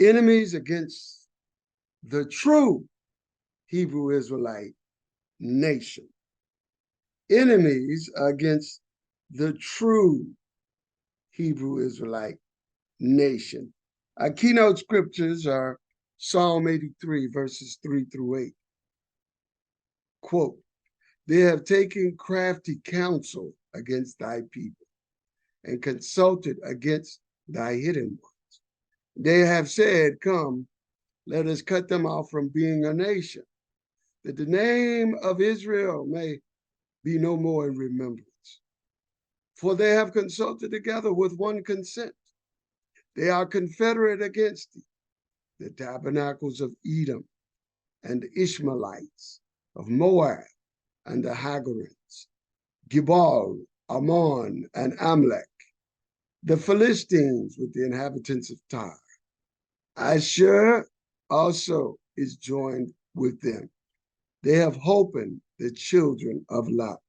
Enemies against the true Hebrew Israelite nation. Enemies against the true Hebrew Israelite nation. Our keynote scriptures are Psalm 83, verses 3 through 8. Quote, "They have taken crafty counsel against thy people and consulted against thy hidden ones. They have said, Come, let us cut them off from being a nation, that the name of Israel may be no more in remembrance. For they have consulted together with one consent. They are confederate against thee, the tabernacles of Edom and the Ishmaelites of Moab and the Hagarites, Gibal, Ammon, and Amalek, the Philistines with the inhabitants of Tyre. Asher also is joined with them. They have holpen the children of Lot.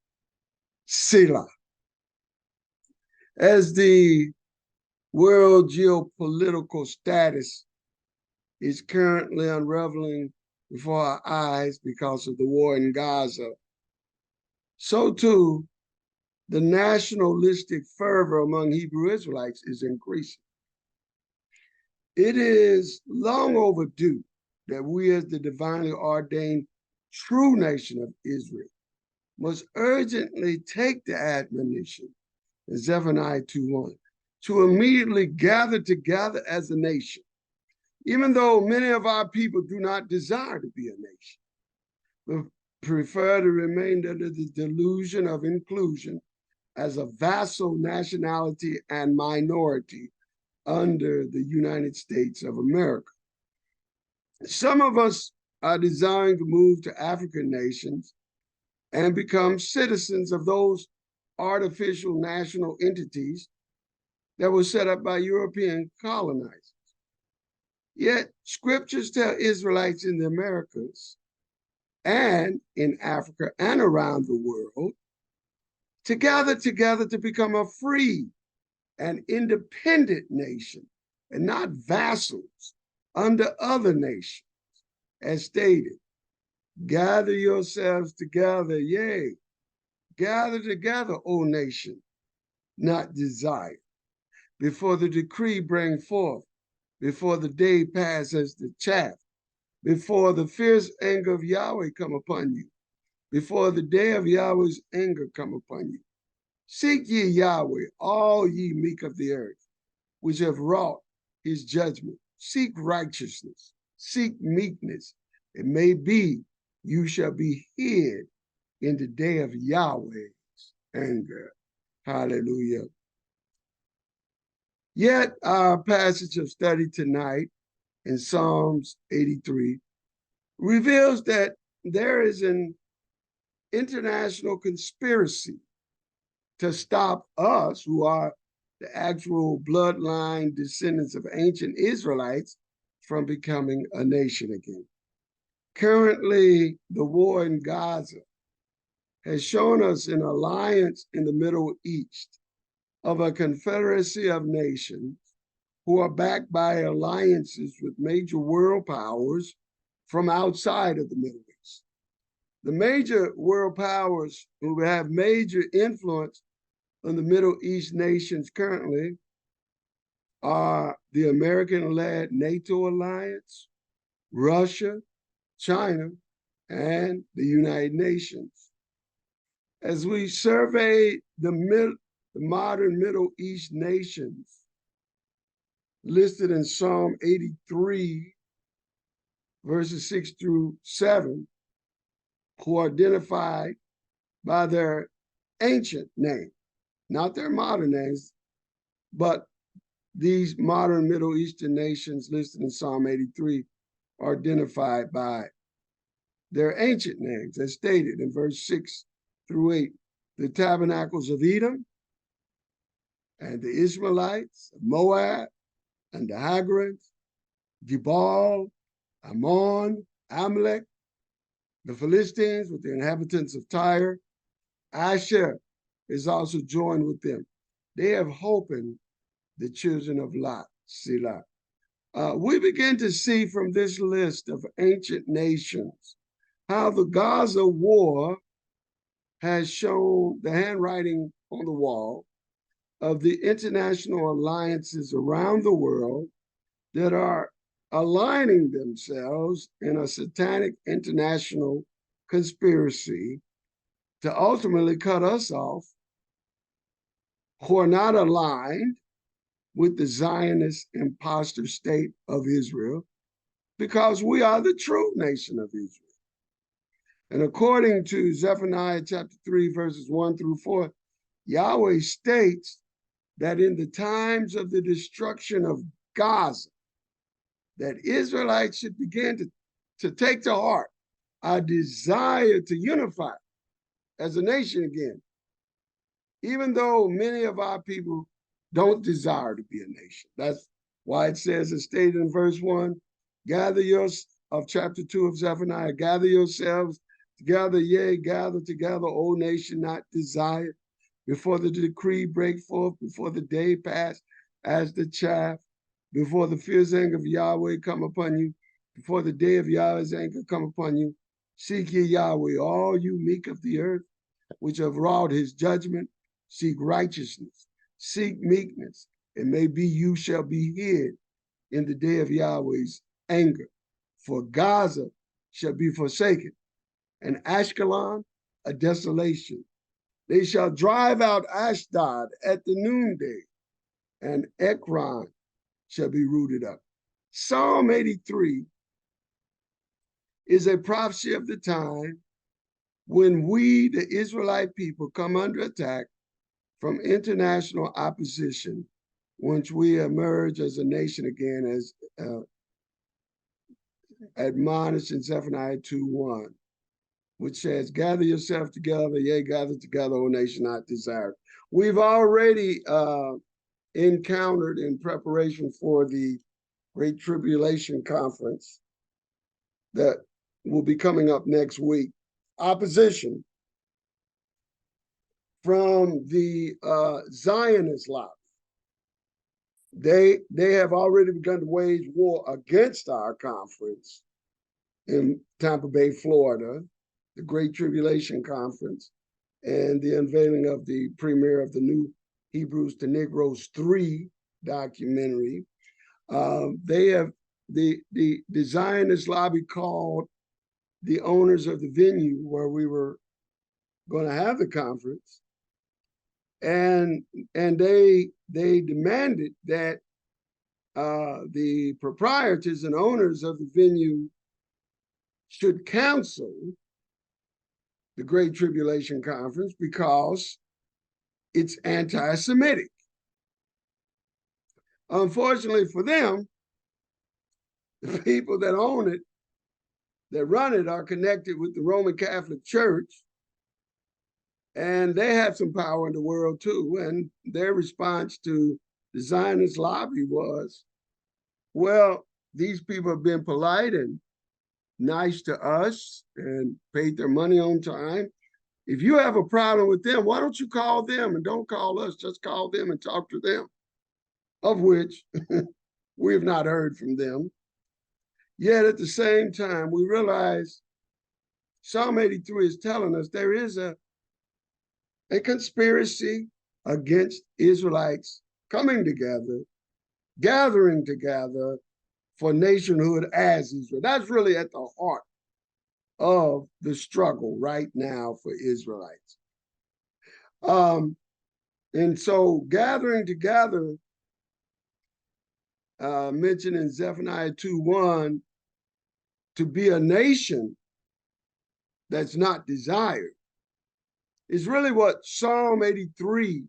Selah." As the world geopolitical status is currently unraveling before our eyes because of the war in Gaza, so too the nationalistic fervor among Hebrew Israelites is increasing. It is long overdue that we, as the divinely ordained true nation of Israel, must urgently take the admonition in Zephaniah 2:1 to immediately gather together as a nation, even though many of our people do not desire to be a nation, but prefer to remain under the delusion of inclusion as a vassal nationality and minority under the United States of America. Some of us are desiring to move to African nations and become citizens of those artificial national entities that were set up by European colonizers. Yet scriptures tell Israelites in the Americas and in Africa and around the world to gather together to become a free and independent nation and not vassals under other nations. As stated, gather yourselves together, yea, gather together, O nation, not desire, before the decree bring forth, before the day pass as the chaff, before the fierce anger of Yahweh come upon you, before the day of Yahweh's anger come upon you. Seek ye Yahweh, all ye meek of the earth, which have wrought his judgment. Seek righteousness, seek meekness. It may be you shall be hid in the day of Yahweh's anger. Hallelujah. Yet our passage of study tonight in Psalms 83 reveals that there is an international conspiracy to stop us, who are the actual bloodline descendants of ancient Israelites, from becoming a nation again. Currently, the war in Gaza has shown us an alliance in the Middle East of a confederacy of nations who are backed by alliances with major world powers from outside of the Middle East. The major world powers who have major influence on the Middle East nations currently are the American-led NATO alliance, Russia, China, and the United Nations. As we survey the modern Middle East nations listed in Psalm 83, verses 6 through 7, who are identified by their ancient name, not their modern names, but these modern Middle Eastern nations listed in Psalm 83 are identified by their ancient names, as stated in verse 6 through 8, the tabernacles of Edom and the Ishmaelites, Moab and the Hagarites, Gibal, Ammon, Amalek, the Philistines with the inhabitants of Tyre. Asher is also joined with them. They have holpen the children of Lot, Selah. We begin to see from this list of ancient nations how the Gaza war has shown the handwriting on the wall of the international alliances around the world that are aligning themselves in a satanic international conspiracy to ultimately cut us off, who are not aligned with the Zionist imposter state of Israel, because we are the true nation of Israel. And according to Zephaniah chapter 3, verses 1 through 4, Yahweh states that in the times of the destruction of Gaza, that Israelites should begin to take to heart our desire to unify as a nation again, even though many of our people don't desire to be a nation. That's why it says, as stated in verse 1, of chapter 2 of Zephaniah, gather yourselves together, yea, gather together, O nation not desired, before the decree break forth, before the day pass as the chaff, before the fierce anger of Yahweh come upon you, before the day of Yahweh's anger come upon you. Seek ye Yahweh, all you meek of the earth, which have wrought his judgment. Seek righteousness, seek meekness. It may be you shall be hid in the day of Yahweh's anger. For Gaza shall be forsaken, and Ashkelon a desolation. They shall drive out Ashdod at the noonday, and Ekron shall be rooted up. Psalm 83 is a prophecy of the time when we, the Israelite people, come under attack from international opposition, once we emerge as a nation again, as admonished in Zephaniah 2:1, which says, gather yourself together, yea, gather together, O nation not desired. We've already encountered in preparation for the Great Tribulation Conference that will be coming up next week, opposition from the Zionist lobby. They have already begun to wage war against our conference in Tampa Bay, Florida, the Great Tribulation Conference, and the unveiling of the premiere of the new Hebrews to Negroes 3 documentary. They have the Zionist lobby called the owners of the venue where we were going to have the conference, and they demanded that the proprietors and owners of the venue should cancel the Great Tribulation Conference because it's anti-Semitic. Unfortunately for them, the people that own it, that run it, are connected with the Roman Catholic Church, and they have some power in the world too. And their response to the Zionist lobby was, well, these people have been polite and nice to us and paid their money on time. If you have a problem with them, why don't you call them and don't call us? Just call them and talk to them, of which we have not heard from them. Yet at the same time, we realize Psalm 83 is telling us there is a conspiracy against Israelites coming together, gathering together for nationhood as Israel. That's really at the heart of the struggle right now for Israelites. And so gathering together, mentioned in Zephaniah 2:1, to be a nation that's not desired, is really what Psalm 83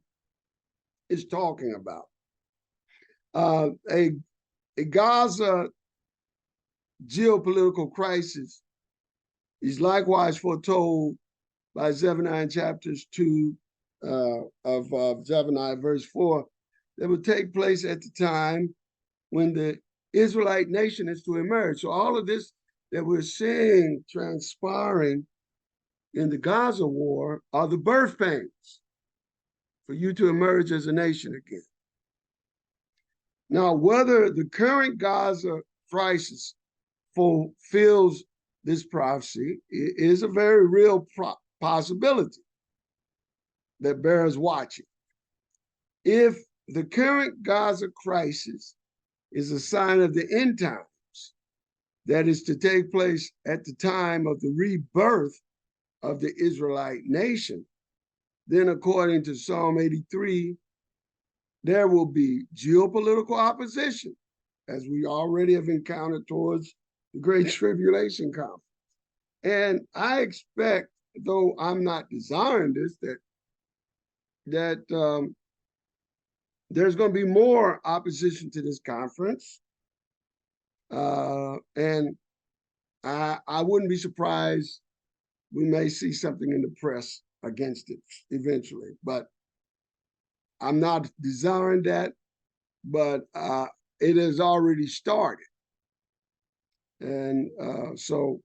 is talking about. A Gaza geopolitical crisis is likewise foretold by Zephaniah chapters 2 of Zephaniah verse 4, that would take place at the time when the Israelite nation is to emerge. So all of this that we're seeing transpiring in the Gaza war are the birth pains for you to emerge as a nation again. Now, whether the current Gaza crisis fulfills this prophecy is a very real possibility that bears watching. If the current Gaza crisis is a sign of the end times that is to take place at the time of the rebirth of the Israelite nation, then according to Psalm 83, there will be geopolitical opposition, as we already have encountered towards the Great Tribulation Conference. And I expect, though I'm not desiring this, that there's going to be more opposition to this conference. And I wouldn't be surprised we may see something in the press against it eventually. But I'm not desiring that, but it has already started. And so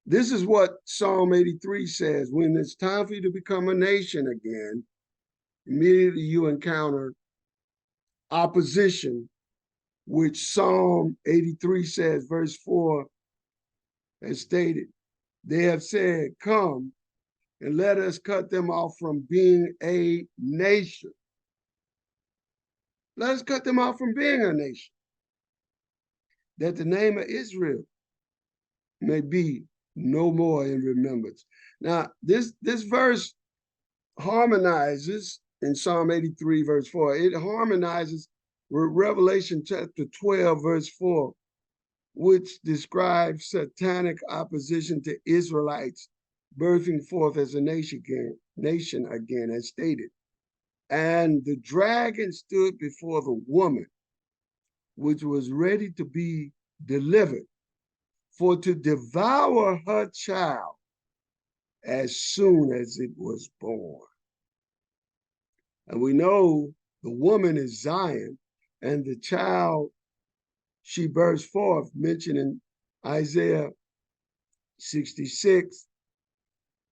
this is what Psalm 83 says. When it's time for you to become a nation again, immediately you encounter opposition, which Psalm 83 says, verse 4 has stated, they have said, come and let us cut them off from being a nation. Let us cut them off from being a nation, that the name of Israel may be no more in remembrance. Now, this verse harmonizes in Psalm 83, verse 4. It harmonizes with Revelation chapter 12, verse 4, which describes satanic opposition to Israelites birthing forth as a nation again, as stated. And the dragon stood before the woman, which was ready to be delivered, for to devour her child as soon as it was born. And we know the woman is Zion, and the child she bursts forth, mentioned in Isaiah 66,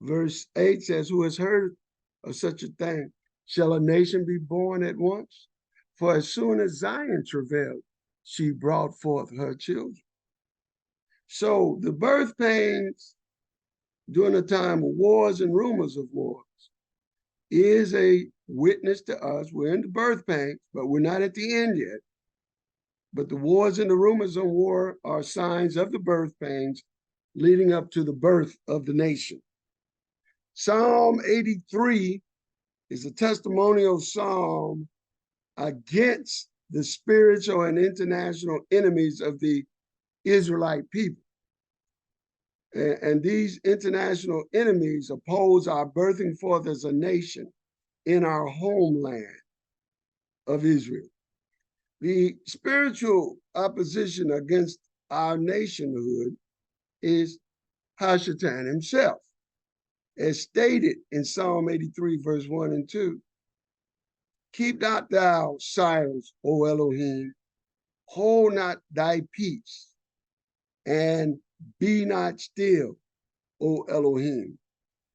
verse 8 says, who has heard of such a thing? Shall a nation be born at once? For as soon as Zion travailed, she brought forth her children. So the birth pains during a time of wars and rumors of wars is a witness to us. We're in the birth pains, but we're not at the end yet. But the wars and the rumors of war are signs of the birth pains leading up to the birth of the nation. Psalm 83 is a testimonial psalm against the spiritual and international enemies of the Israelite people. And these international enemies oppose our birthing forth as a nation in our homeland of Israel. The spiritual opposition against our nationhood is Hashatan himself, as stated in Psalm 83, verse 1 and 2. Keep not thou silence, O Elohim, hold not thy peace, and be not still, O Elohim.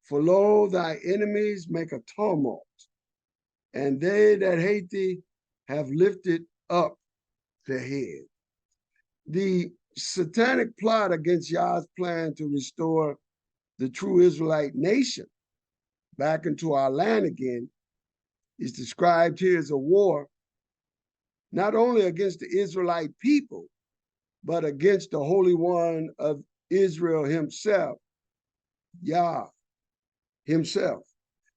For lo, thy enemies make a tumult, and they that hate thee have lifted up their head. The satanic plot against Yah's plan to restore the true Israelite nation back into our land again is described here as a war not only against the Israelite people, but against the Holy One of Israel himself, Yah himself.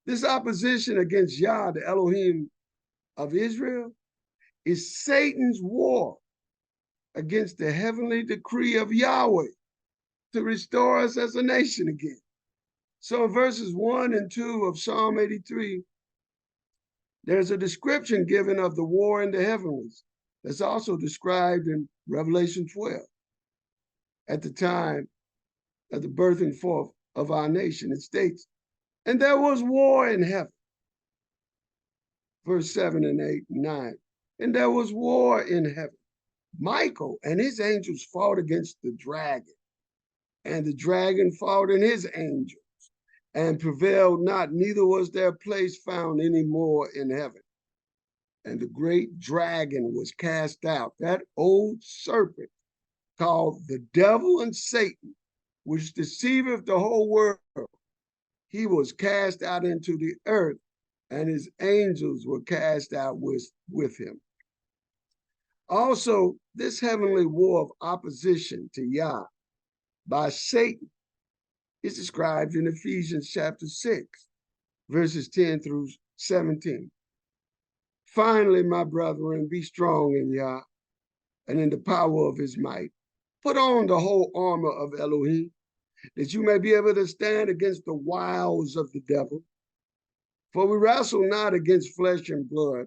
This opposition against Yah, the Elohim of Israel, is Satan's war against the heavenly decree of Yahweh to restore us as a nation again. So in verses 1 and 2 of Psalm 83, there's a description given of the war in the heavenlies that's also described in Revelation 12 at the time of the birthing forth of our nation. It states, and there was war in heaven. Verse 7 and 8 and 9. And there was war in heaven. Michael and his angels fought against the dragon, and the dragon fought and his angels, and prevailed not, neither was their place found any more in heaven. and the great dragon was cast out, that old serpent called the devil and Satan, which deceiveth the whole world. He was cast out into the earth, and his angels were cast out with him. Also, this heavenly war of opposition to Yah by Satan is described in Ephesians chapter 6, verses 10 through 17. Finally, my brethren, be strong in Yah and in the power of his might. Put on the whole armor of Elohim, that you may be able to stand against the wiles of the devil. For we wrestle not against flesh and blood,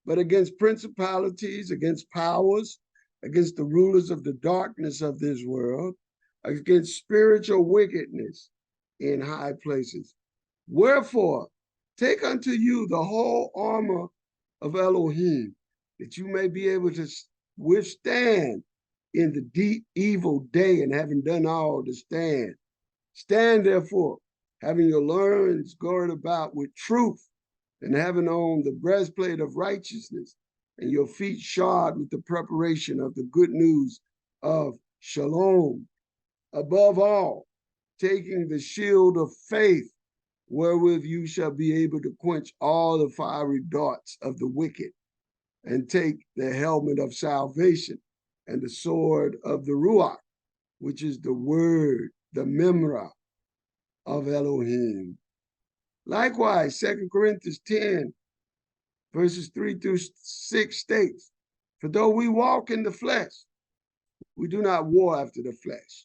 but against principalities, against powers, against the rulers of the darkness of this world, against spiritual wickedness in high places. Wherefore, take unto you the whole armor of Elohim, that you may be able to withstand in the deep evil day, and having done all to stand. Stand therefore, having your loins girded about with truth, and having on the breastplate of righteousness, and your feet shod with the preparation of the good news of shalom. Above all, taking the shield of faith, wherewith you shall be able to quench all the fiery darts of the wicked, and take the helmet of salvation and the sword of the Ruach, which is the word, the Memra of Elohim. Likewise, 2 Corinthians 10, verses 3 through 6 states, for though we walk in the flesh, we do not war after the flesh.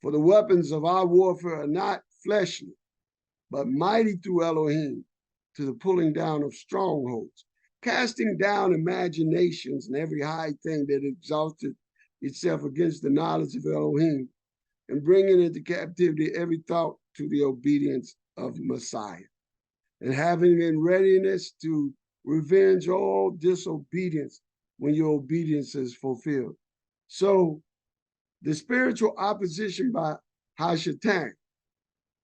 For the weapons of our warfare are not fleshly, but mighty through Elohim to the pulling down of strongholds, casting down imaginations and every high thing that exalted itself against the knowledge of Elohim, and bringing into captivity every thought to the obedience of Messiah, and having in readiness to revenge all disobedience when your obedience is fulfilled. So the spiritual opposition by Hashatan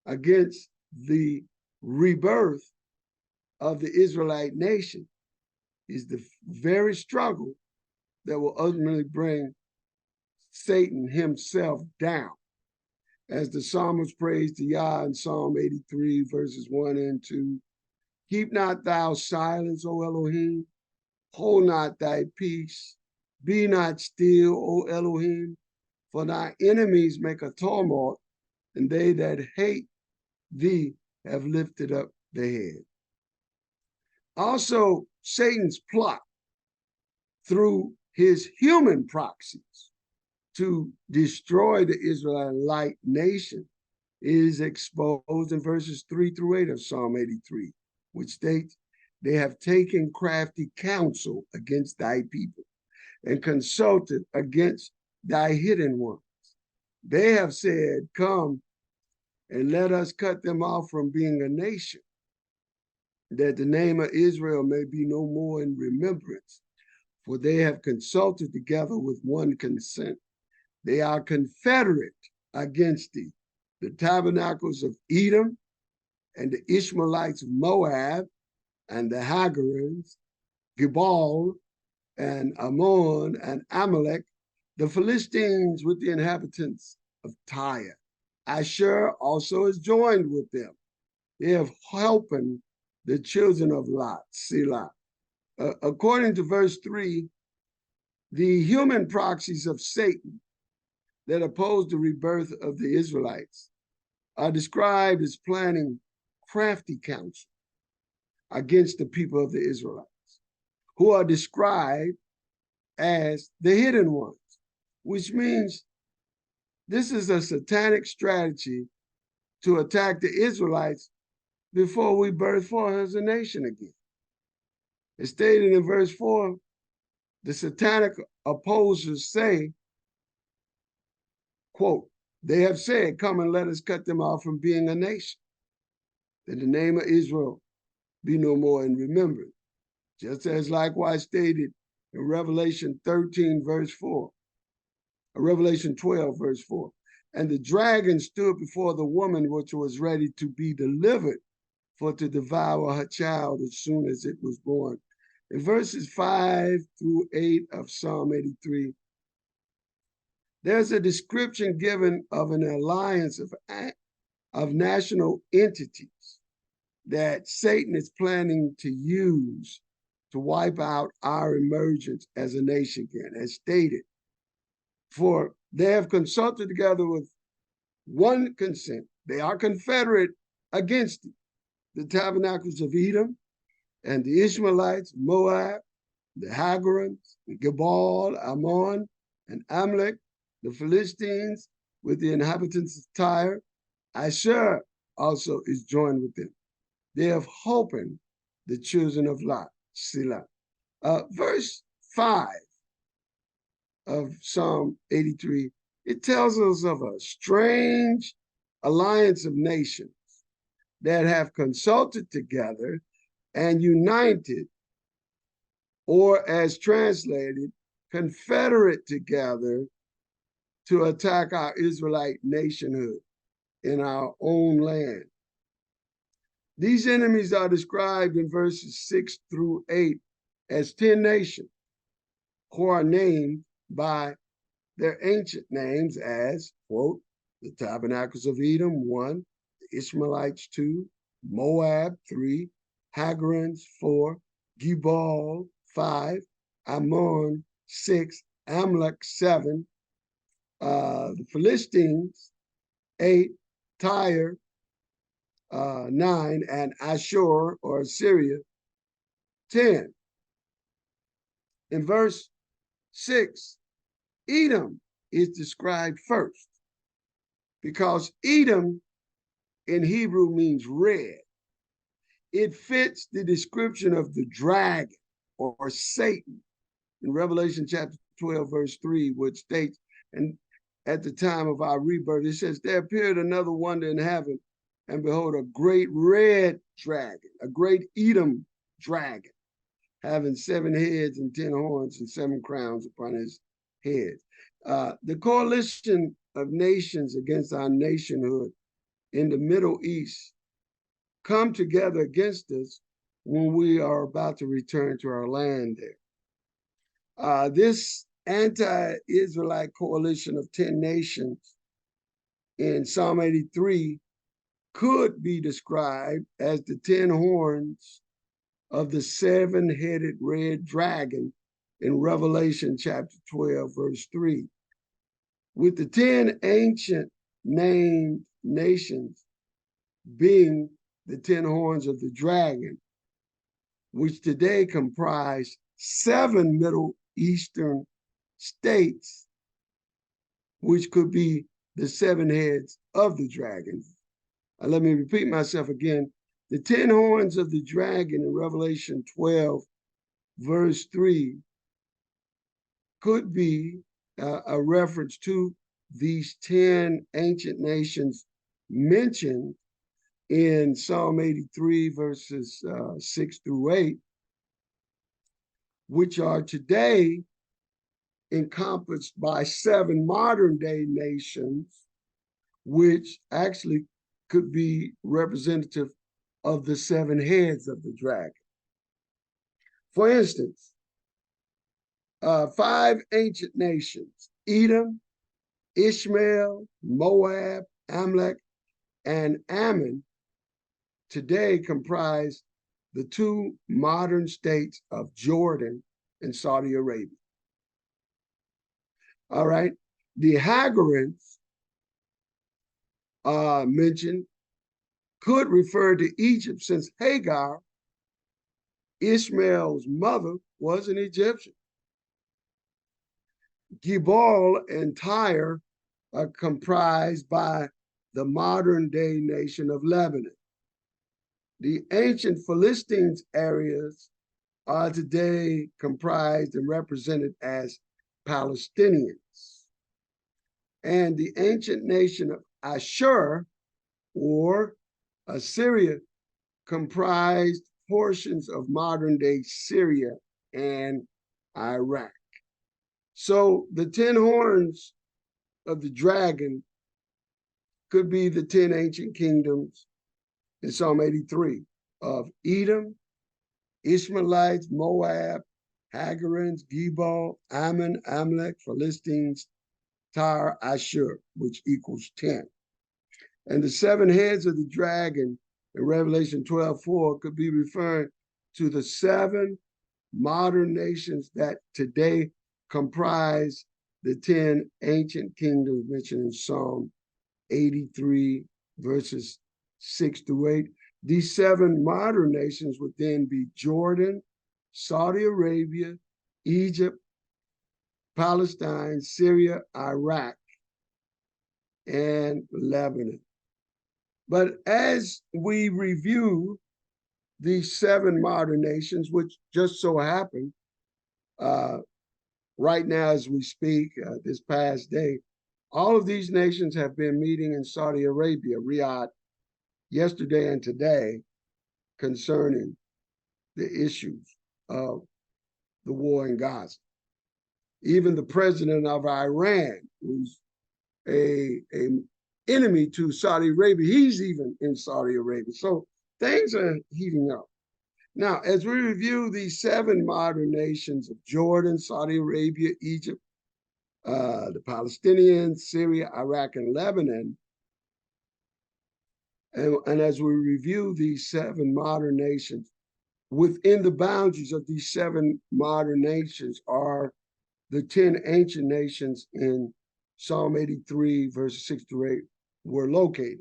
against the rebirth of the Israelite nation is the very struggle that will ultimately bring Satan himself down. As the psalmist prays to Yah in Psalm 83, verses 1 and 2, keep not thou silence, O Elohim, hold not thy peace, be not still, O Elohim, for thy enemies make a tumult, and they that hate thee have lifted up their head. Also, Satan's plot through his human proxies to destroy the Israelite nation is exposed in verses 3 through 8 of Psalm 83, which states, they have taken crafty counsel against thy people and consulted against thy hidden ones. They have said, come and let us cut them off from being a nation, that the name of Israel may be no more in remembrance, for they have consulted together with one consent. They are confederate against thee, the tabernacles of Edom and the Ishmaelites of Moab and the Hagarims, Gebal and Ammon and Amalek, the Philistines with the inhabitants of Tyre. Asher also is joined with them. They have helping the children of Lot, Selah. According to verse 3, the human proxies of Satan that oppose the rebirth of the Israelites are described as planning crafty counsel against the people of the Israelites, who are described as the hidden ones, which means this is a satanic strategy to attack the Israelites before we birth forth as a nation again. It's stated in verse 4, the satanic opposers say, quote, they have said, come and let us cut them off from being a nation, that the name of Israel be no more in remembrance, just as likewise stated in Revelation 13, verse 4, or Revelation 12, verse 4. And the dragon stood before the woman which was ready to be delivered for to devour her child as soon as it was born. In verses 5 through 8 of Psalm 83, there's a description given of an alliance of national entities that Satan is planning to use to wipe out our emergence as a nation again, as stated. For they have consulted together with one consent. They are confederate against the tabernacles of Edom and the Ishmaelites, Moab, the Hagarites, the Gebal, Ammon, and Amalek, the Philistines with the inhabitants of Tyre. Asher also is joined with them. They have holpen the children of Lot, Selah. Verse 5 of Psalm 83, it tells us of a strange alliance of nations that have consulted together and united, or as translated, confederate together to attack our Israelite nationhood in our own land. These enemies are described in verses 6 through 8 as 10 nations who are named by their ancient names as, quote, the tabernacles of Edom, 1, the Ishmaelites, 2, Moab, 3, Hagarites, 4, Gebal, 5, Ammon, 6, Amalek, 7, the Philistines, 8, Tyre, 9, and Ashur or Assyria, 10. In verse 6, Edom is described first because Edom in Hebrew means red. It fits the description of the dragon or Satan in Revelation chapter 12, verse 3, which states, and at the time of our rebirth, it says, there appeared another wonder in heaven, and behold, a great red dragon, a great Edom dragon, having 7 heads and 10 horns and 7 crowns upon his head. The coalition of nations against our nationhood in the Middle East come together against us when we are about to return to our land there. This anti-Israelite coalition of 10 nations in Psalm 83 could be described as the 10 horns of the 7-headed red dragon in Revelation chapter 12, verse 3. With the 10 ancient named nations being the 10 horns of the dragon, which today comprise 7 Middle Eastern states, which could be the 7 heads of the dragon. Let me repeat myself again. The 10 horns of the dragon in Revelation 12, verse 3, could be a reference to these 10 ancient nations mentioned in Psalm 83, verses 6 through 8, which are today encompassed by 7 modern day nations, which actually could be representative of the 7 heads of the dragon. For instance, 5 ancient nations, Edom, Ishmael, Moab, Amalek, and Ammon, today comprise the 2 modern states of Jordan and Saudi Arabia. All right, the Hagarites mentioned could refer to Egypt, since Hagar, Ishmael's mother, was an Egyptian. Gebal and Tyre are comprised by the modern day nation of Lebanon. The ancient Philistines areas are today comprised and represented as Palestinians. And the ancient nation of Ashur or Assyria comprised portions of modern day Syria and Iraq. So the 10 horns of the dragon could be the 10 ancient kingdoms in Psalm 83 of Edom, Ishmaelites, Moab, Hagarites, Gebal, Ammon, Amalek, Philistines, Tyre, Ashur, which equals 10. And the 7 heads of the dragon in Revelation 12:4 could be referring to the 7 modern nations that today comprise the 10 ancient kingdoms mentioned in Psalm 83, verses 6-8. These 7 modern nations would then be Jordan, Saudi Arabia, Egypt, Palestine, Syria, Iraq, and Lebanon. But as we review these 7 modern nations, which just so happen right now as we speak, this past day, all of these nations have been meeting in Saudi Arabia, Riyadh, yesterday and today concerning the issues of the war in Gaza. Even the president of Iran, who's a enemy to Saudi Arabia, he's even in Saudi Arabia. So things are heating up. Now, as we review these 7 modern nations of Jordan, Saudi Arabia, Egypt, the Palestinians, Syria, Iraq, and Lebanon, and as we review these 7 modern nations, within the boundaries of these 7 modern nations are the 10 ancient nations in Psalm 83, verses 6-8, were located.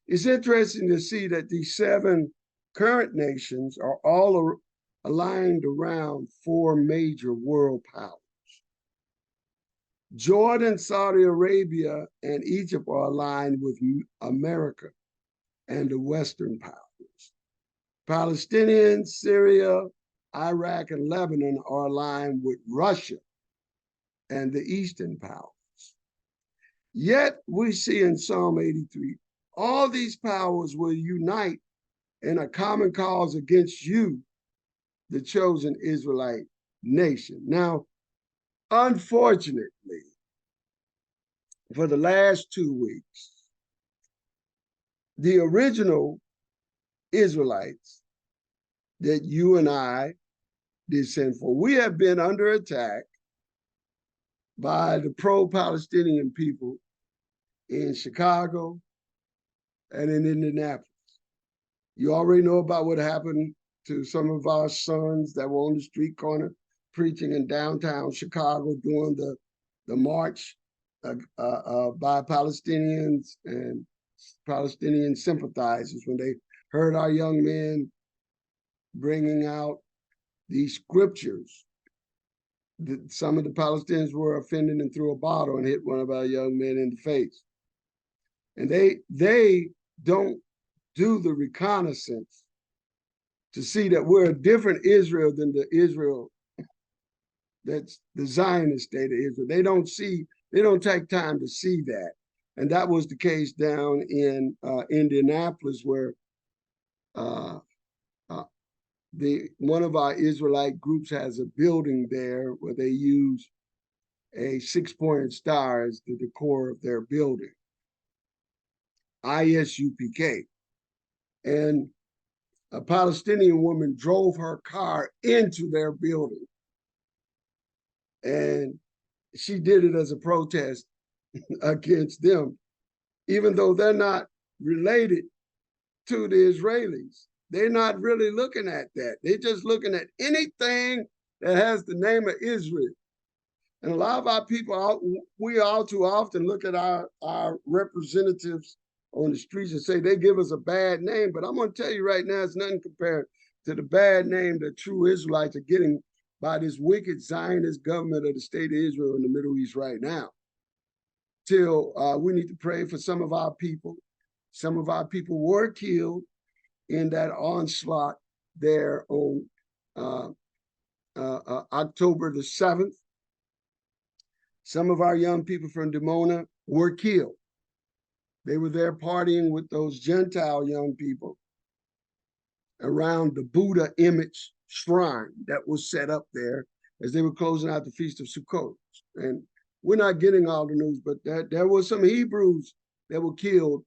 It's interesting to see that these 7 current nations are all aligned around 4 major world powers. Jordan, Saudi Arabia, and Egypt are aligned with America and the Western powers. Palestinians, Syria, Iraq, and Lebanon are aligned with Russia and the Eastern powers. Yet we see in Psalm 83, all these powers will unite in a common cause against you, the chosen Israelite nation. Now, unfortunately, for the last 2 weeks, the original Israelites that you and I descend from, we have been under attack by the pro-Palestinian people in Chicago and in Indianapolis. You already know about what happened to some of our sons that were on the street corner preaching in downtown Chicago during the march by Palestinians and Palestinian sympathizers when they heard our young men bringing out these scriptures. Some of the Palestinians were offended and threw a bottle and hit one of our young men in the face. And they don't do the reconnaissance to see that we're a different Israel than the Israel that's the Zionist state of Israel. They don't take time to see that. And that was the case down in Indianapolis, where one of our Israelite groups has a building there where they use a 6-pointed star as the decor of their building, ISUPK. And a Palestinian woman drove her car into their building. And she did it as a protest against them, even though they're not related to the Israelis. They're not really looking at that. They're just looking at anything that has the name of Israel. And a lot of our people, we all too often look at our representatives on the streets and say they give us a bad name. But I'm going to tell you right now, it's nothing compared to the bad name that true Israelites are getting by this wicked Zionist government of the state of Israel in the Middle East right now. Till we need to pray for some of our people. Some of our people were killed in that onslaught there on October the 7th. Some of our young people from Dimona were killed. They were there partying with those Gentile young people around the Buddha image shrine that was set up there as they were closing out the Feast of Sukkot. And we're not getting all the news, but there were some Hebrews that were killed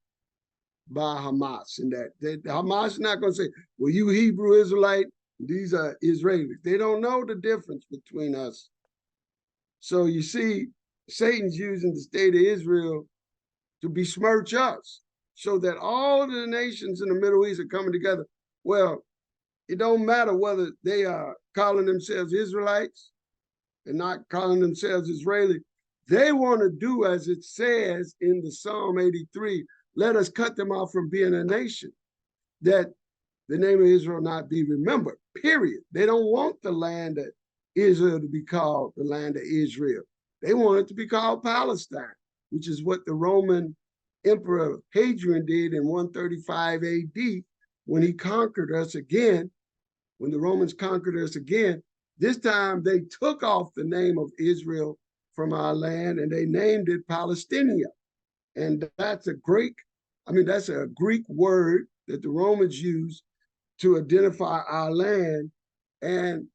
by Hamas. And that Hamas is not going to say, well, you Hebrew Israelite, These are Israelis. They don't know the difference between us. So you see, Satan's using the state of Israel to besmirch us so that all of the nations in the Middle East are coming together. Well, it don't matter whether they are calling themselves Israelites and not calling themselves Israeli. They want to do as it says in the Psalm 83, let us cut them off from being a nation, that the name of Israel not be remembered, period. They don't want the land of Israel to be called the land of Israel. They want it to be called Palestine, which is what the Roman Emperor Hadrian did in 135 AD when he conquered us again. When the Romans conquered us again, this time they took off the name of Israel from our land and they named it Palestinia. And that's a Greek word that the Romans used to identify our land. And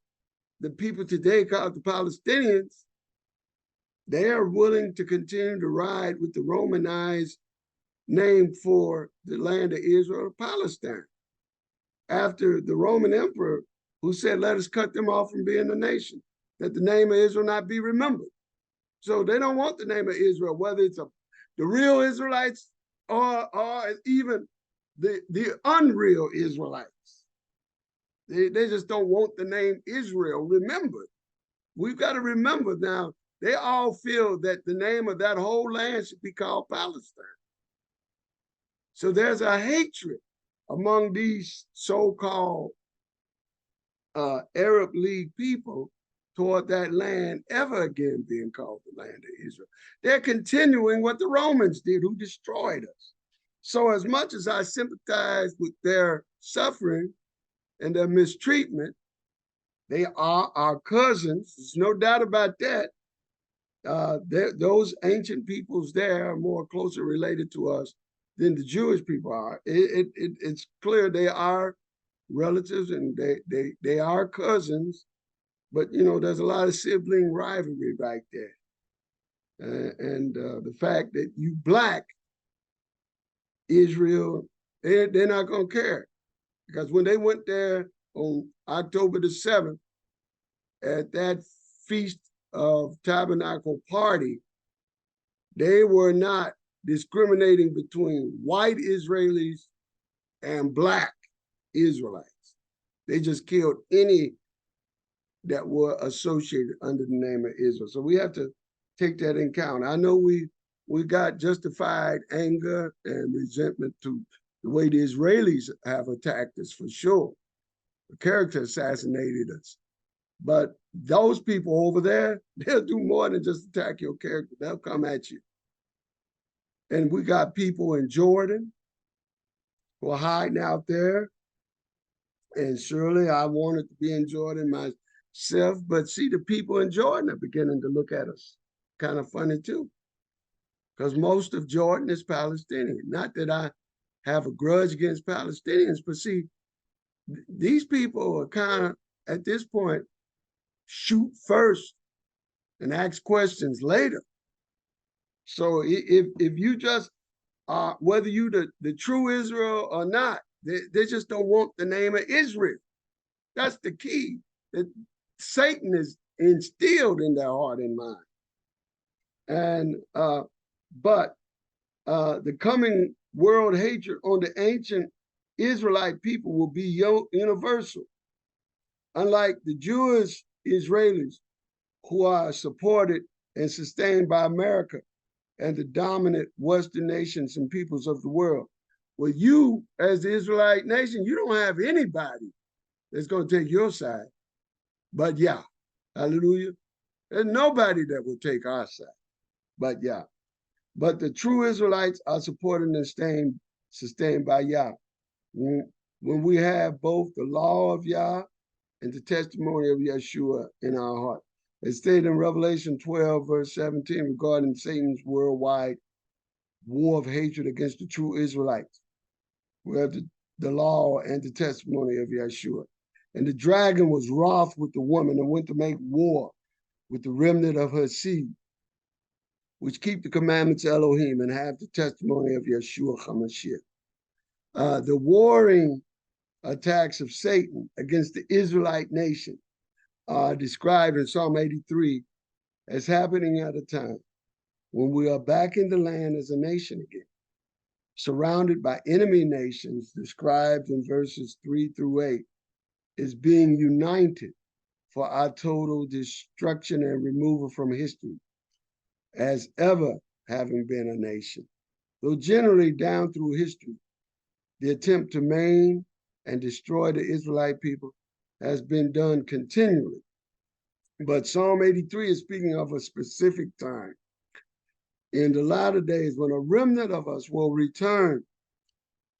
the people today called the Palestinians, they are willing to continue to ride with the Romanized name for the land of Israel, Palestine, after the Roman emperor who said, let us cut them off from being a nation, that the name of Israel not be remembered. So they don't want the name of Israel, whether it's the real Israelites or even the unreal Israelites. They just don't want the name Israel remembered. We've got to remember now, they all feel that the name of that whole land should be called Palestine. So there's a hatred among these so-called Arab League people toward that land ever again being called the land of Israel. They're continuing what the Romans did, who destroyed us. So as much as I sympathize with their suffering and their mistreatment, they are our cousins. There's no doubt about that. Those ancient peoples there are more closely related to us than the Jewish people are. It's clear they are relatives and they are cousins, but there's a lot of sibling rivalry right there. And the fact that you black Israel, they're not gonna care, because when they went there on October the 7th at that Feast of Tabernacle party, they were not discriminating between white Israelis and black Israelites. They just killed any that were associated under the name of Israel. So we have to take that in count. I know we got justified anger and resentment to the way the Israelis have attacked us, for sure. The character assassinated us. But those people over there, they'll do more than just attack your character. They'll come at you. And we got people in Jordan who are hiding out there. And surely I wanted to be in Jordan myself, but see, the people in Jordan are beginning to look at us kind of funny too, because most of Jordan is Palestinian. Not that I have a grudge against Palestinians, but see, these people are kind of, at this point, shoot first and ask questions later. So if you just, whether you the true Israel or not, they just don't want the name of Israel. That's the key that Satan is instilled in their heart and mind. And but the coming world hatred on the ancient Israelite people will be universal. Unlike the Jewish Israelis, who are supported and sustained by America and the dominant Western nations and peoples of the world. Well, you, as the Israelite nation, you don't have anybody that's going to take your side. But yeah, hallelujah. There's nobody that will take our side. But yeah. But the true Israelites are supported and sustained by Yah. When we have both the law of Yah and the testimony of Yeshua in our heart. It's stated in Revelation 12, verse 17, regarding Satan's worldwide war of hatred against the true Israelites. We have the law and the testimony of Yeshua. And the dragon was wroth with the woman and went to make war with the remnant of her seed, which keep the commandments of Elohim and have the testimony of Yeshua HaMashiach. The warring attacks of Satan against the Israelite nation are described in Psalm 83 as happening at a time when we are back in the land as a nation again, surrounded by enemy nations described in verses 3 through 8 as being united for our total destruction and removal from history as ever having been a nation. Though generally down through history, the attempt to maim and destroy the Israelite people has been done continually. But Psalm 83 is speaking of a specific time in the latter days when a remnant of us will return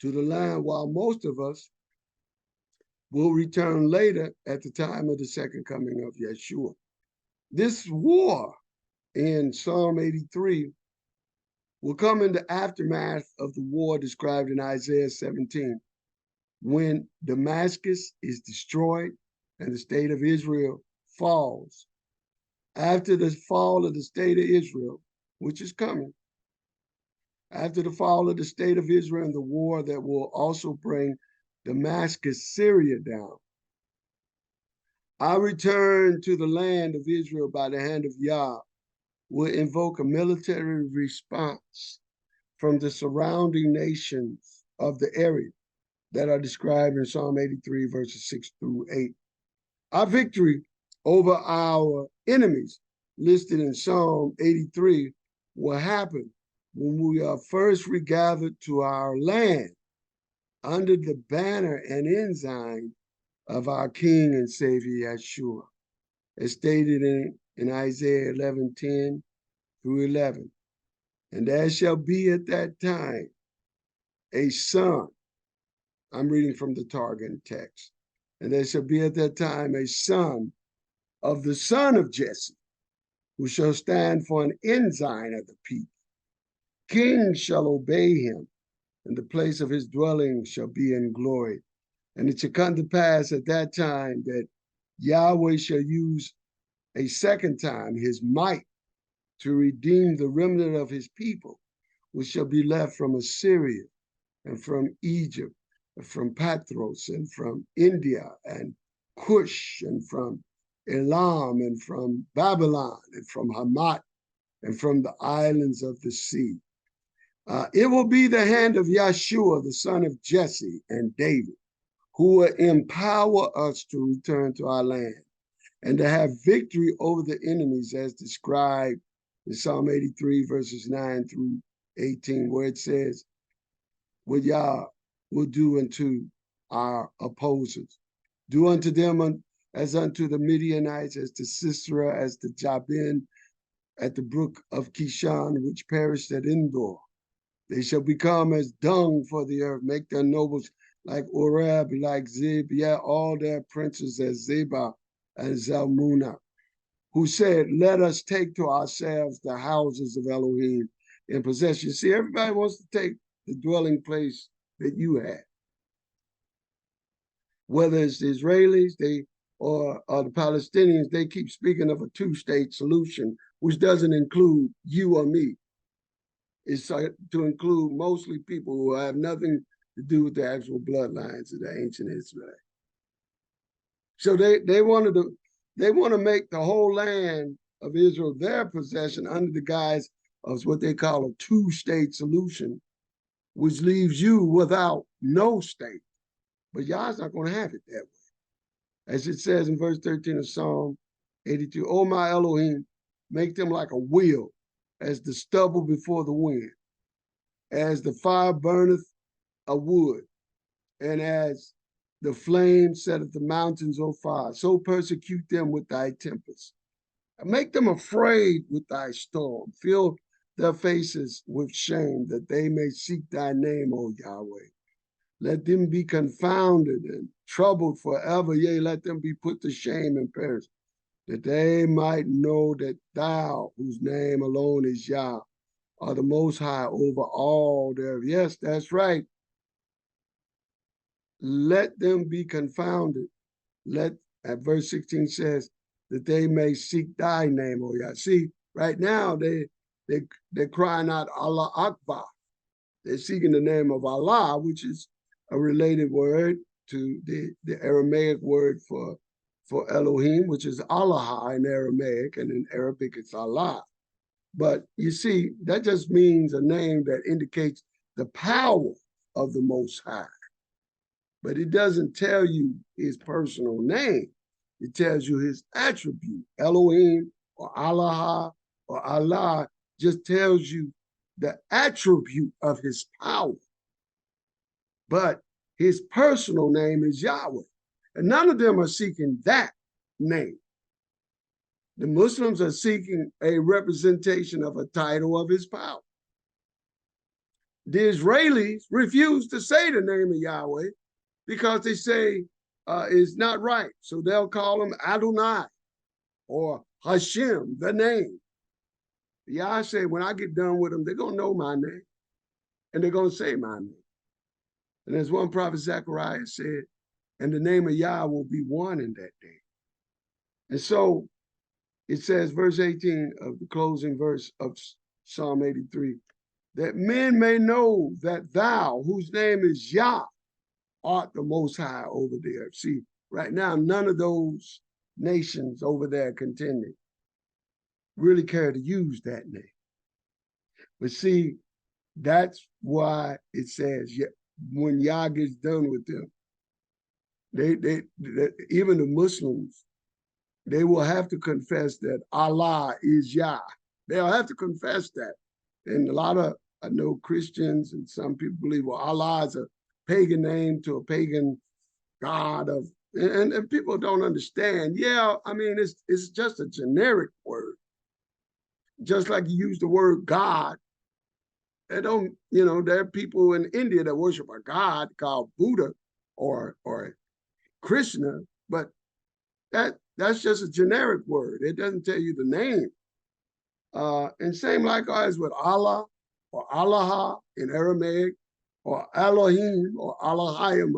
to the land, while most of us will return later at the time of the second coming of Yeshua. This war in Psalm 83 will come in the aftermath of the war described in Isaiah 17, when Damascus is destroyed and the state of Israel falls. After the fall of the state of Israel, which is coming, after the fall of the state of Israel and the war that will also bring Damascus, Syria down, I return to the land of Israel by the hand of Yah will invoke a military response from the surrounding nations of the area that are described in Psalm 83, verses 6 through 8. Our victory over our enemies listed in Psalm 83 will happen when we are first regathered to our land under the banner and ensign of our King and Savior Yeshua, as stated in Isaiah 11:10 through 11. And there shall be at that time a son. I'm reading from the Targum text. And there shall be at that time a son of the son of Jesse, who shall stand for an ensign of the people. Kings shall obey him, and the place of his dwelling shall be in glory. And it shall come to pass at that time that Yahweh shall use a second time his might to redeem the remnant of his people, which shall be left from Assyria and from Egypt, and from Pathros and from India and Cush and from Elam and from Babylon and from Hamath and from the islands of the sea. It will be the hand of Yeshua, the son of Jesse and David, who will empower us to return to our land and to have victory over the enemies as described in Psalm 83, verses 9 through 18, where it says, what Yah will do unto our opposers. Do unto them as unto the Midianites, as to Sisera, as to Jabin at the brook of Kishon, which perished at Endor. They shall become as dung for the earth, make their nobles like Oreb, like Zeb, yet all their princes as Zebah and Zalmunna, who said, let us take to ourselves the houses of Elohim in possession. See, everybody wants to take the dwelling place that you have. Whether it's the Israelis, or the Palestinians, they keep speaking of a two-state solution, which doesn't include you or me. It's to include mostly people who have nothing to do with the actual bloodlines of the ancient Israel. So they want to make the whole land of Israel their possession under the guise of what they call a two-state solution, which leaves you without no state. But Yah's not going to have it that way. As it says in verse 13 of Psalm 82, O my Elohim, make them like a wheel, as the stubble before the wind, as the fire burneth a wood, and as the flame setteth the mountains on fire, so persecute them with thy tempest. Make them afraid with thy storm. Fill their faces with shame, that they may seek thy name, O Yahweh. Let them be confounded and troubled forever. Yea, let them be put to shame and perish, that they might know that thou, whose name alone is Yah, are the most high over all their. Yes, that's right. Let them be confounded. At verse 16 says, that they may seek thy name, O Yah. See, right now they're crying out Allah Akbar. They're seeking the name of Allah, which is a related word to the Aramaic word for Elohim, which is Allah in Aramaic, and in Arabic it's Allah. But you see, that just means a name that indicates the power of the Most High. But it doesn't tell you his personal name. It tells you his attribute. Elohim or Allah or Allah just tells you the attribute of his power. But his personal name is Yahweh. And none of them are seeking that name. The Muslims are seeking a representation of a title of his power. The Israelis refuse to say the name of Yahweh because they say it's not right. So they'll call him Adonai or Hashem, the name. Yah say, when I get done with them, they're going to know my name and they're going to say my name. And as one prophet Zechariah said, and the name of Yah will be one in that day. And so it says, verse 18 of the closing verse of Psalm 83, that men may know that thou, whose name is Yah, art the Most High over the earth. See, right now, none of those nations over there contending really care to use that name. But see, that's why it says, when Yah gets done with them, they even the Muslims, they will have to confess that Allah is Yah. They'll have to confess that. And a lot of, I know Christians and some people believe, well, Allah is a pagan name to a pagan god of, and people don't understand. Yeah, I mean, it's just a generic word. Just like you use the word God. They don't, there are people in India that worship a god called Buddha or Krishna, but that's just a generic word. It doesn't tell you the name. And same likewise with Allah or Allah in Aramaic or Elohim or Elohim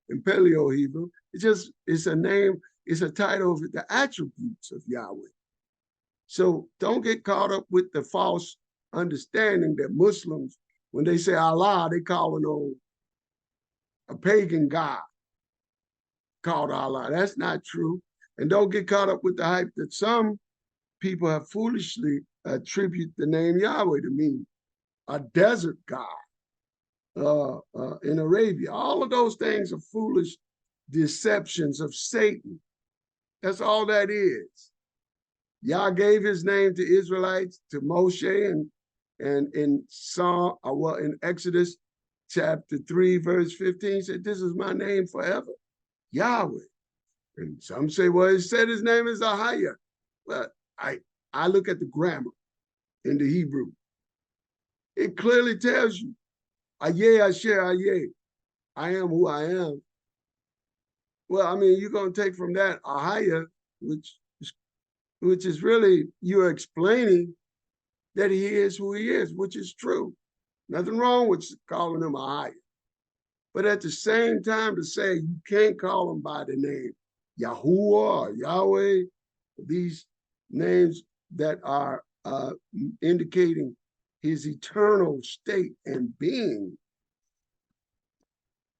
in Paleo Hebrew. It's a name, it's a title of the attributes of Yahweh. So don't get caught up with the false understanding that Muslims, when they say Allah, they call it a pagan god called Allah. That's not true. And don't get caught up with the hype that some people have foolishly attribute the name Yahweh to mean a desert god in Arabia. All of those things are foolish deceptions of Satan. That's all that is. Yah gave his name to Israelites, to Moshe, and in Exodus chapter 3, verse 15, said, this is my name forever, Yahweh. And some say, well, he said his name is Ahaya. Well, I look at the grammar in the Hebrew. It clearly tells you, Ayeh Asher Ayeh, I am who I am. Well, I mean, you're going to take from that Ahaya, which is really, you're explaining that he is who he is, which is true. Nothing wrong with calling him Ahaya. But at the same time, to say you can't call him by the name Yahuwah or Yahweh, these names that are indicating his eternal state and being.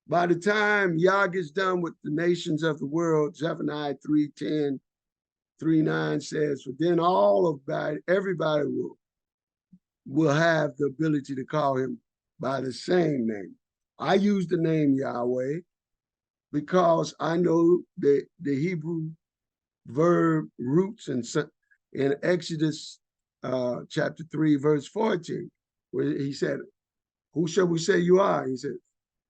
By the time Yah gets done with the nations of the world, Zephaniah 3:10, 3:9 says, for then everybody will have the ability to call him by the same name. I use the name Yahweh because I know the Hebrew verb roots in Exodus chapter 3, verse 14, where he said, who shall we say you are? He said,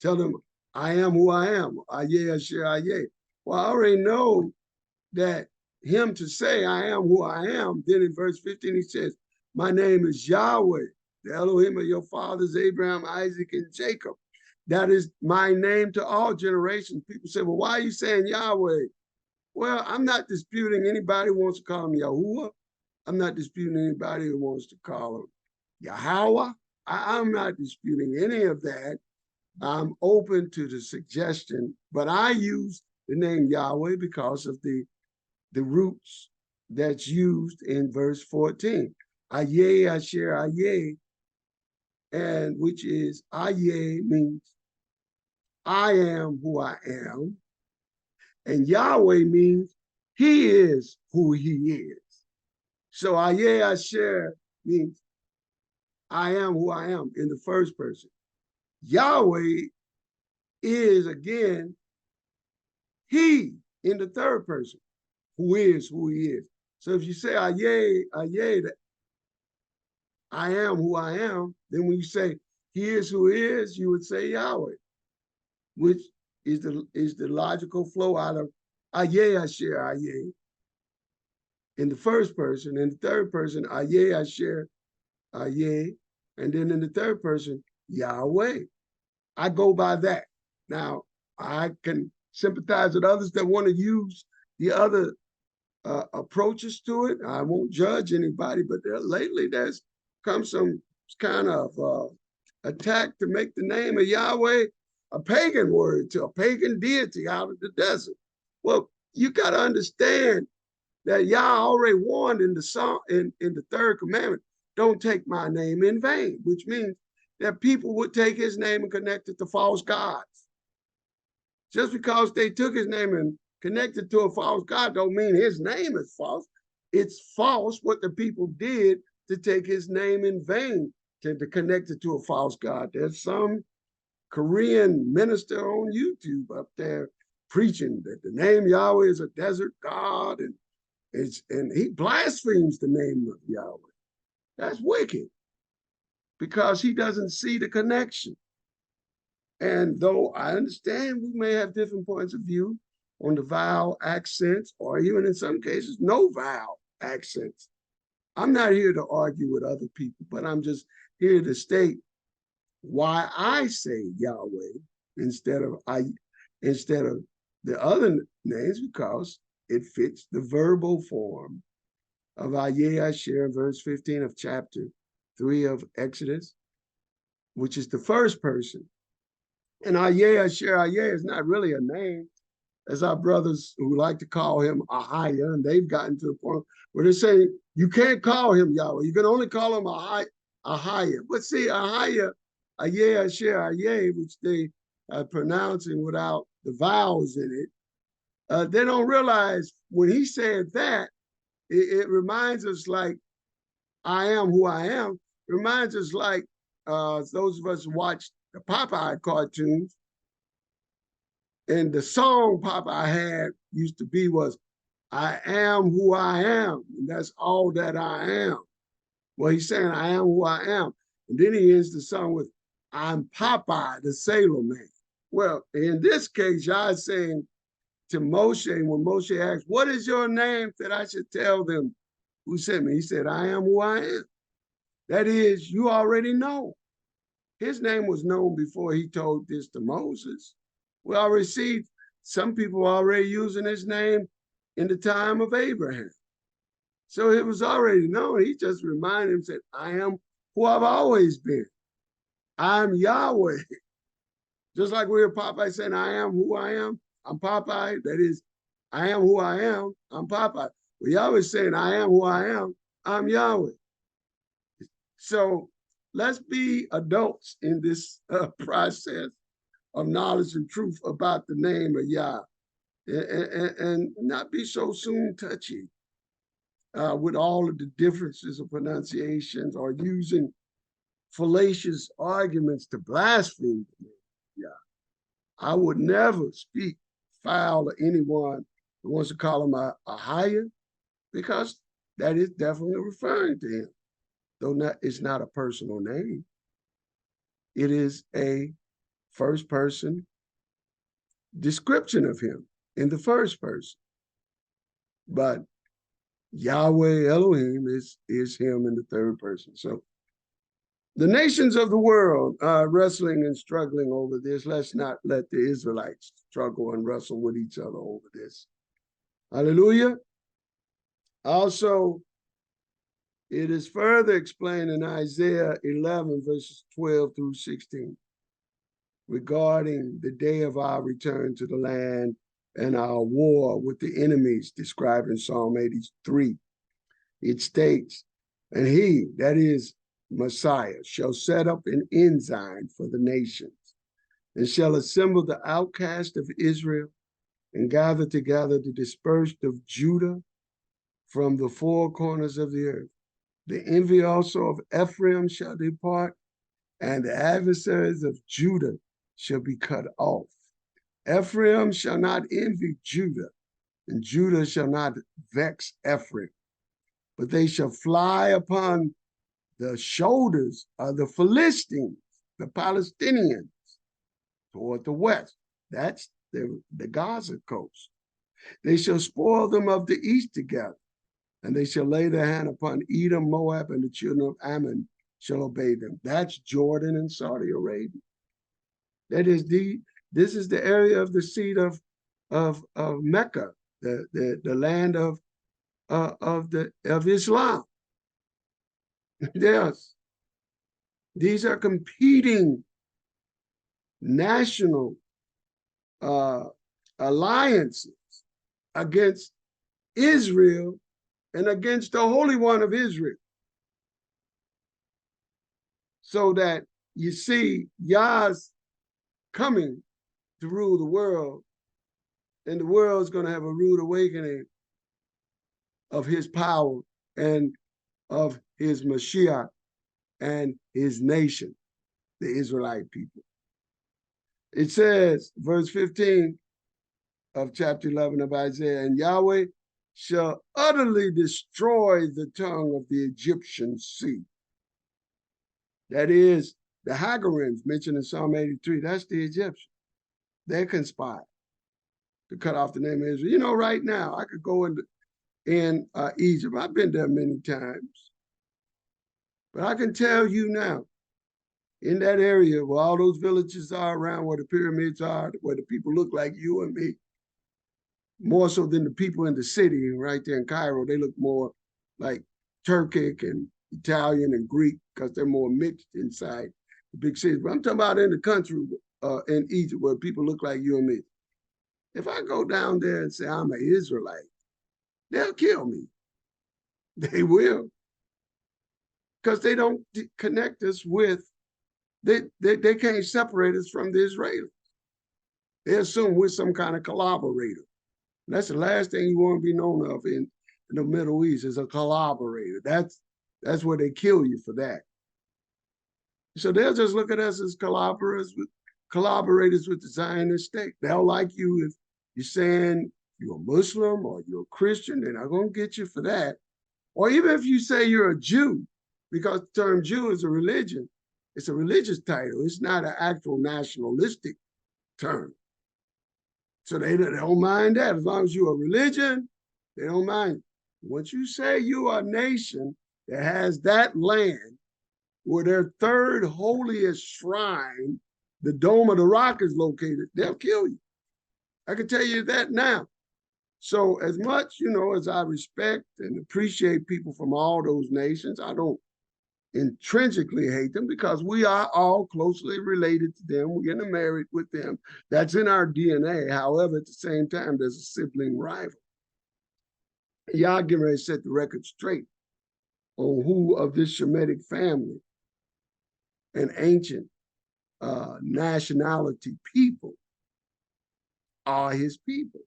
tell them, I am who I am. Ayeh Asher Ayeh. Well, I already know that him to say I am who I am. Then in verse 15, he says, my name is Yahweh, the Elohim of your fathers, Abraham, Isaac, and Jacob. That is my name to all generations. People say, well, why are you saying Yahweh? Well, I'm not disputing anybody who wants to call him Yahuwah. I'm not disputing anybody who wants to call him Yahweh. I'm not disputing any of that. I'm open to the suggestion, but I use the name Yahweh because of the roots that's used in verse 14. Ayeh Asher Ayeh, and which is Ayeh means I am who I am. And Yahweh means he is who he is. So Ayeh Asher means I am who I am in the first person. Yahweh is, again, he in the third person, who is who he is. So if you say Ayeh, that I am who I am, then when you say he is who he is, you would say Yahweh, which is the logical flow out of Ayeh Asher Ayeh in the first person. In the third person, Ayeh Asher Ayeh, and then in the third person, Yahweh. I go by that. Now, I can sympathize with others that want to use the other approaches to it. I won't judge anybody, but lately there's come some kind of attack to make the name of Yahweh a pagan word, to a pagan deity out of the desert. Well, you got to understand that Yah already warned in the song, in the third commandment, don't take my name in vain, which means that people would take his name and connect it to false gods. Just because they took his name and connected to a false god don't mean his name is false. It's false what the people did to take his name in vain, to connect it to a false god. There's some Korean minister on YouTube up there preaching that the name Yahweh is a desert god, and he blasphemes the name of Yahweh. That's wicked because he doesn't see the connection. And though I understand we may have different points of view on the vowel accents, or even in some cases, no vowel accents, I'm not here to argue with other people, but I'm just here to state why I say Yahweh instead of the other names, because it fits the verbal form of Ayeh Asher, verse 15 of chapter 3 of Exodus, which is the first person. And Ayeh Asher Ayeh is not really a name, as our brothers who like to call him Ahaya, and they've gotten to a point where they're saying you can't call him Yahweh. You can only call him Ahaya. But see, Ahaya, Ayeh Asher Ayeh, which they are pronouncing without the vowels in it, they don't realize when he said that, it reminds us like I am who I am. It reminds us like those of us who watch the Popeye cartoons, and the song Popeye had used to be was, I am who I am, and that's all that I am. Well, he's saying, I am who I am. And then he ends the song with, I'm Popeye, the Sailor Man. Well, in this case, Yah is saying to Moshe, when Moshe asked, what is your name that I should tell them who sent me? He said, I am who I am. That is, you already know. His name was known before he told this to Moses. We already see some people already using his name in the time of Abraham. So it was already known. He just reminded him, said, I am who I've always been. I'm Yahweh. Just like we hear Popeye saying, I am who I am. I'm Popeye. That is, I am who I am. I'm Popeye. Well, Yahweh is saying, I am who I am. I'm Yahweh. So let's be adults in this process of knowledge and truth about the name of Yah, and not be so soon touchy with all of the differences of pronunciations or using fallacious arguments to blaspheme the name of Yah. I would never speak foul of anyone who wants to call him a higher, because that is definitely referring to him, though it's not a personal name. It is a first person description of him in the first person. But Yahweh Elohim is him in the third person. So the nations of the world are wrestling and struggling over this. Let's not let the Israelites struggle and wrestle with each other over this. Hallelujah. Also, it is further explained in Isaiah 11, verses 12 through 16, regarding the day of our return to the land and our war with the enemies described in Psalm 83. It states, and he, that is Messiah, shall set up an ensign for the nations. and shall assemble the outcast of Israel, and gather together the dispersed of Judah from the four corners of the earth. The envy also of Ephraim shall depart, and the adversaries of Judah shall be cut off. Ephraim shall not envy Judah, and Judah shall not vex Ephraim, but they shall fly upon the shoulders of the Philistines, the Palestinians, toward the west. That's the Gaza coast. They shall spoil them of the east together, and they shall lay their hand upon Edom, Moab, and the children of Ammon shall obey them. That's Jordan and Saudi Arabia. That is this is the area of the seat of Mecca, the land of Islam. Yes, these are competing national alliances against Israel and against the Holy One of Israel. So that you see Yah's coming to rule the world, and the world's going to have a rude awakening of his power and of his Mashiach and his nation, the Israelite people. It says, verse 15 of chapter 11 of Isaiah, and Yahweh shall utterly destroy the tongue of the Egyptian sea. That is, the Hagarims mentioned in Psalm 83, that's the Egyptians. They conspired to cut off the name of Israel. You know, right now, I could go in Egypt. I've been there many times. But I can tell you now, in that area where all those villages are around, where the pyramids are, where the people look like you and me, more so than the people in the city right there in Cairo, they look more like Turkic and Italian and Greek because they're more mixed inside the big cities. But I'm talking about in the country in Egypt where people look like you and me. If I go down there and say I'm an Israelite, they'll kill me. They will. Because they don't connect us with, they can't separate us from the Israelis. They assume we're some kind of collaborator. And that's the last thing you want to be known of in the Middle East is a collaborator. That's where they kill you for that. So they'll just look at us as collaborators with the Zionist state. They'll like you if you're saying you're a Muslim or you're a Christian. They're not going to get you for that. Or even if you say you're a Jew, because the term Jew is a religion. It's a religious title. It's not an actual nationalistic term. So they don't mind that. As long as you're a religion, they don't mind. Once you say you are a nation that has that land where their third holiest shrine, the Dome of the Rock, is located, they'll kill you. I can tell you that now. So as much, as I respect and appreciate people from all those nations, I don't intrinsically hate them because we are all closely related to them. We're getting married with them. That's in our DNA. However, at the same time, there's a sibling rival. Y'all getting ready to set the record straight on who of this Shemitic family and ancient nationality people are his people.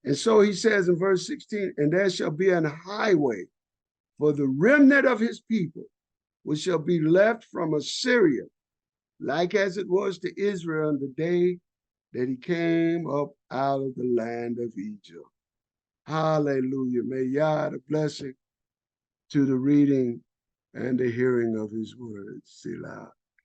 And so he says in verse 16, and there shall be an highway for the remnant of his people, which shall be left from Assyria, like as it was to Israel in the day that he came up out of the land of Egypt. Hallelujah. May Yah add a blessing to the reading and the hearing of his words. Selah.